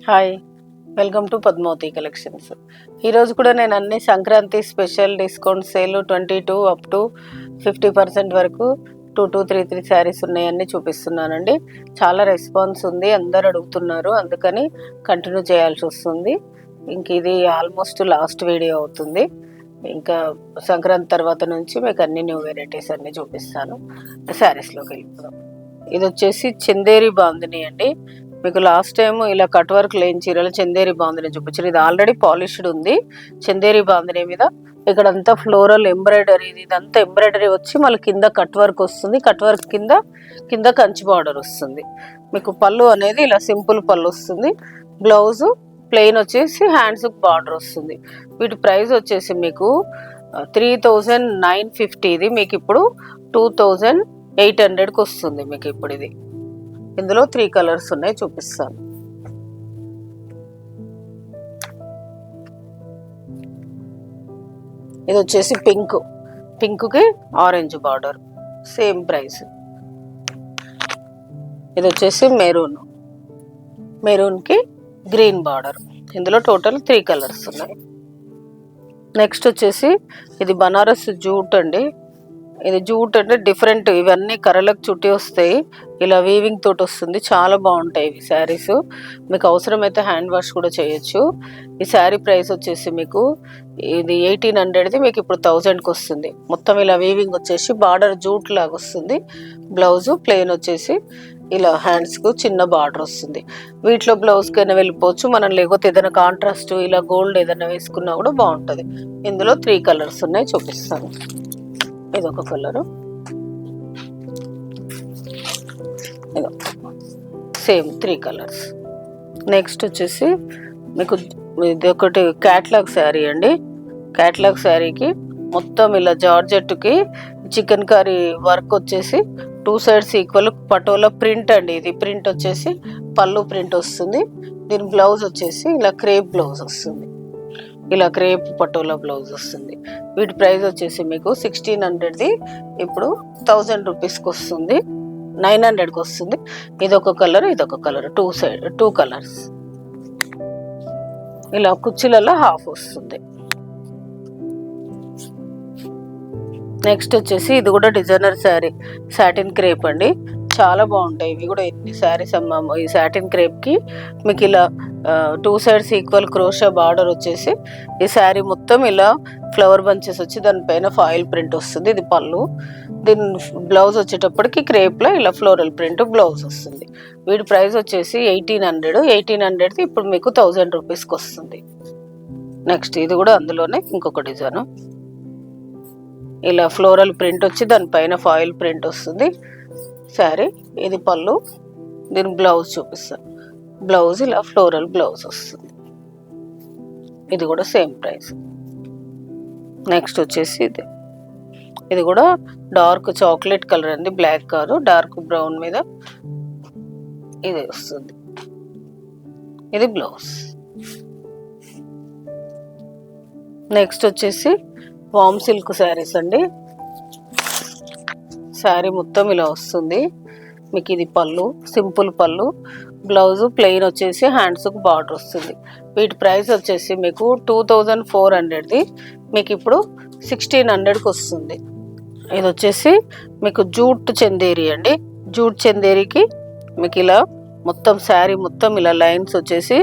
Hi, welcome to Padmavathi collections. ఈరోజు కూడా నేను అన్ని Sankranti special discount sale 22 up to 50% వరకు 2233 శారీస్ ఉన్నాయన్నీ చూపిస్తున్నానండి. చాలా రెస్పాన్స్ ఉంది, అందరు అడుగుతున్నారు, అందుకని కంటిన్యూ చేయాల్సి వస్తుంది. ఇంక ఇది ఆల్మోస్ట్ లాస్ట్ వీడియో అవుతుంది. ఇంకా సంక్రాంతి తర్వాత నుంచి మీకు అన్ని న్యూ వెరైటీస్ అన్నీ చూపిస్తాను. శారీస్లోకి వెళ్ళిపోదాం. ఇది వచ్చేసి చందేరి బాందిని అండి. మీకు లాస్ట్ టైం ఇలా కట్ వర్క్ లేని చీరలు చందేరి బాందిని చూపించారు. ఇది ఆల్రెడీ పాలిష్డ్ ఉంది. చందేరి బాందిని మీద ఇక్కడంతా ఫ్లోరల్ ఎంబ్రాయిడరీ, ఇదంతా ఎంబ్రాయిడరీ వచ్చి మళ్ళీ కింద కట్ వర్క్ వస్తుంది. కట్ వర్క్ కింద కంచి బార్డర్ వస్తుంది. మీకు పళ్ళు అనేది ఇలా సింపుల్ పళ్ళు వస్తుంది. బ్లౌజ్ ప్లెయిన్ వచ్చేసి హ్యాండ్స్ బార్డర్ వస్తుంది. వీటి ప్రైస్ వచ్చేసి మీకు 3950. ఇది మీకు ఇప్పుడు 2800కి వస్తుంది. మీకు ఇప్పుడు ఇది ఇందులో 3 కలర్స్ ఉన్నాయి, చూపిస్తాను. ఇది వచ్చేసి పింక్కి ఆరెంజ్ బార్డర్, సేమ్ ప్రైస్. ఇది వచ్చేసి మెరూన్కి గ్రీన్ బార్డర్. ఇందులో టోటల్ 3 కలర్స్ ఉన్నాయి. నెక్స్ట్ వచ్చేసి ఇది బనారస్ జూట్ అండి. ఇది జూట్ అంటే డిఫరెంట్, ఇవన్నీ కర్రలకు చుట్టి వస్తాయి, ఇలా వీవింగ్ తోటి వస్తుంది. చాలా బాగుంటాయి ఇవి శారీస్. మీకు అవసరమైతే హ్యాండ్ వాష్ కూడా చేయొచ్చు. ఈ శారీ ప్రైస్ వచ్చేసి మీకు ఇది 1800ది మీకు ఇప్పుడు 1000కి వస్తుంది. మొత్తం ఇలా వీవింగ్ వచ్చేసి బార్డర్ జూట్ లాగా వస్తుంది. బ్లౌజు ప్లెయిన్ వచ్చేసి ఇలా హ్యాండ్స్కు చిన్న బార్డర్ వస్తుంది. వీటిలో బ్లౌజ్కైనా వెళ్ళిపోవచ్చు మనం, లేకపోతే ఏదైనా కాంట్రాస్ట్ ఇలా గోల్డ్ ఏదైనా వేసుకున్నా కూడా బాగుంటుంది. ఇందులో 3 కలర్స్ ఉన్నాయి, చూపిస్తాను. ఇది ఒక కలరు, ఇదో సేమ్ 3 కలర్స్. నెక్స్ట్ వచ్చేసి మీకు ఇది ఒకటి క్యాట్లాగ్ శారీ అండి. క్యాట్లాగ్ శారీకి మొత్తం ఇలా జార్జెట్కి చికెన్ కర్రీ వర్క్ వచ్చేసి 2 సైడ్స్ ఈక్వల్ పటోలా ప్రింట్ అండి. ఇది ప్రింట్ వచ్చేసి పళ్ళు ప్రింట్ వస్తుంది. దీని బ్లౌజ్ వచ్చేసి ఇలా క్రేప్ బ్లౌజ్ వస్తుంది, ఇలా క్రేప్ పటోలా బ్లౌజ్ వస్తుంది. వీటి ప్రైస్ వచ్చేసి మీకు 1600ది ఇప్పుడు 1000 రూపీస్కి వస్తుంది, 900కి వస్తుంది. ఇదొక కలర్, ఇదొక కలర్, 2 కలర్స్. ఇలా కుర్చీలలో హాఫ్ వస్తుంది. నెక్స్ట్ వచ్చేసి ఇది కూడా డిజైనర్ శారీ, సాటిన్ క్రేప్ అండి. చాలా బాగుంటాయి ఇవి కూడా. ఎన్ని శారీస్ అమ్మాము ఈ సాటిన్ క్రేప్కి. మీకు ఇలా 2 సైడ్స్ ఈక్వల్ క్రోషా బార్డర్ వచ్చేసి ఈ శారీ మొత్తం ఇలా ఫ్లవర్ బంచెస్ వచ్చి దానిపైన ఫాయిల్ ప్రింట్ వస్తుంది. ఇది పళ్ళు. దీని బ్లౌజ్ వచ్చేటప్పటికి క్రేప్లో ఇలా ఫ్లోరల్ ప్రింట్ బ్లౌజ్ వస్తుంది. వీటి ప్రైస్ వచ్చేసి 1800ది ఇప్పుడు మీకు 1000 రూపీస్కి వస్తుంది. నెక్స్ట్ ఇది కూడా అందులోనే ఇంకొక డిజైన్, ఇలా ఫ్లోరల్ ప్రింట్ వచ్చి దానిపైన ఫాయిల్ ప్రింట్ వస్తుంది శారీ. ఇది పళ్ళు, దీని బ్లౌజ్ చూపిస్తాను. బ్లౌజ్ ఇలా ఫ్లోరల్ బ్లౌజ్ వస్తుంది. ఇది కూడా సేమ్ ప్రైస్. నెక్స్ట్ వచ్చేసి ఇది కూడా డార్క్ చాక్లెట్ కలర్ అండి, బ్లాక్ కాదు, డార్క్ బ్రౌన్ మీద ఇది వస్తుంది. ఇది బ్లౌజ్. నెక్స్ట్ వచ్చేసి వామ్ సిల్క్ శారీస్ అండి. శారీ మొత్తం ఇలా వస్తుంది. మీకు ఇది పళ్ళు, సింపుల్ పళ్ళు, బ్లౌజు ప్లెయిన్ వచ్చేసి హ్యాండ్స్కి బార్డర్ వస్తుంది. వీటి ప్రైస్ వచ్చేసి మీకు 2400ది మీకు ఇప్పుడు 1600కి వస్తుంది. ఇది వచ్చేసి మీకు జూట్ చందేరి అండి. జూట్ చందేరికి మీకు ఇలా మొత్తం శారీ మొత్తం ఇలా లైన్స్ వచ్చేసి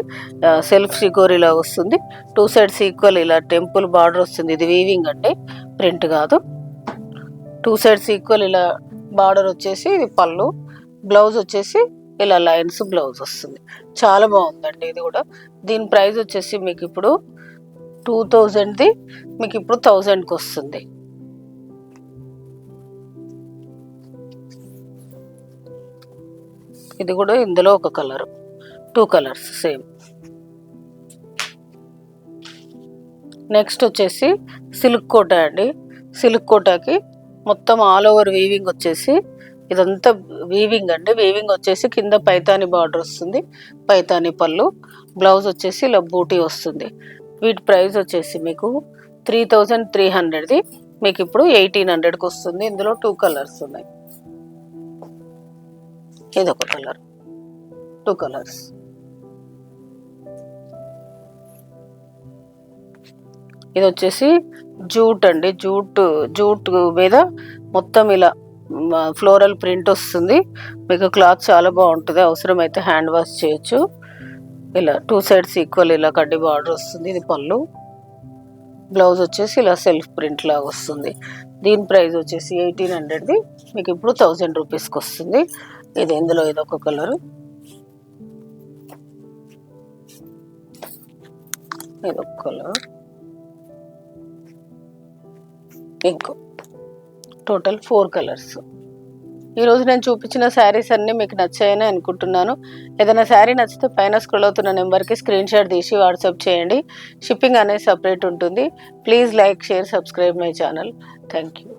సెల్ఫ్ షికోరీలా వస్తుంది. 2 సైడ్స్ ఈక్వల్ ఇలా టెంపుల్ బార్డర్ వస్తుంది. ఇది వీవింగ్ అండి, ప్రింట్ కాదు. 2 సైడ్స్ ఈక్వల్ ఇలా బార్డర్ వచ్చేసి ఇది పళ్ళు, బ్లౌజ్ వచ్చేసి ఇలా లైన్స్ బ్లౌజ్ వస్తుంది. చాలా బాగుందండి ఇది కూడా. దీని ప్రైస్ వచ్చేసి మీకు ఇప్పుడు 2000ది మీకు ఇప్పుడు 1000కి వస్తుంది. ఇది కూడా ఇందులో ఒక కలర్, 2 కలర్స్ సేమ్. నెక్స్ట్ వచ్చేసి సిల్క్ కోటా అండి. సిల్క్ కోటాకి మొత్తం ఆల్ ఓవర్ వీవింగ్ వచ్చేసి ఇదంతా వీవింగ్ అండి. వీవింగ్ వచ్చేసి కింద పైతాని బార్డర్ వస్తుంది, పైతాని పళ్ళు, బ్లౌజ్ వచ్చేసి ఇలా బూటీ వస్తుంది. వీటి ప్రైస్ వచ్చేసి మీకు 3300ది మీకు ఇప్పుడు 1800కి వస్తుంది. ఇందులో 2 కలర్స్ ఉన్నాయి. ఇదొక కలర్, 2 కలర్స్. ఇది వచ్చేసి జూట్ అండి, జూట్ మీద మొత్తం ఇలా ఫ్లోరల్ ప్రింట్ వస్తుంది. మీకు క్లాత్ చాలా బాగుంటుంది, అవసరమైతే హ్యాండ్ వాష్ చేయొచ్చు. ఇలా 2 సైడ్స్ ఈక్వల్ ఇలా కడ్డీ బార్డర్ వస్తుంది. ఇది పళ్ళు. బ్లౌజ్ వచ్చేసి ఇలా సెల్ఫ్ ప్రింట్ లాగా వస్తుంది. దీని ప్రైస్ వచ్చేసి 1800ది మీకు ఇప్పుడు 1000 రూపీస్కి వస్తుంది. ఇది ఇందులో ఇదొక కలరు, ఇదొక కలర్, ఇంకో టోటల్ 4 కలర్స్. ఈరోజు నేను చూపించిన శారీస్ అన్నీ మీకు నచ్చాయని అనుకుంటున్నాను. ఏదైనా శారీ నచ్చితే పైన స్క్రోల్ అవుతున్న నెంబర్కి స్క్రీన్ షాట్ తీసి వాట్సాప్ చేయండి. షిప్పింగ్ అనేది సపరేట్ ఉంటుంది. Please like, share, subscribe my channel. Thank you.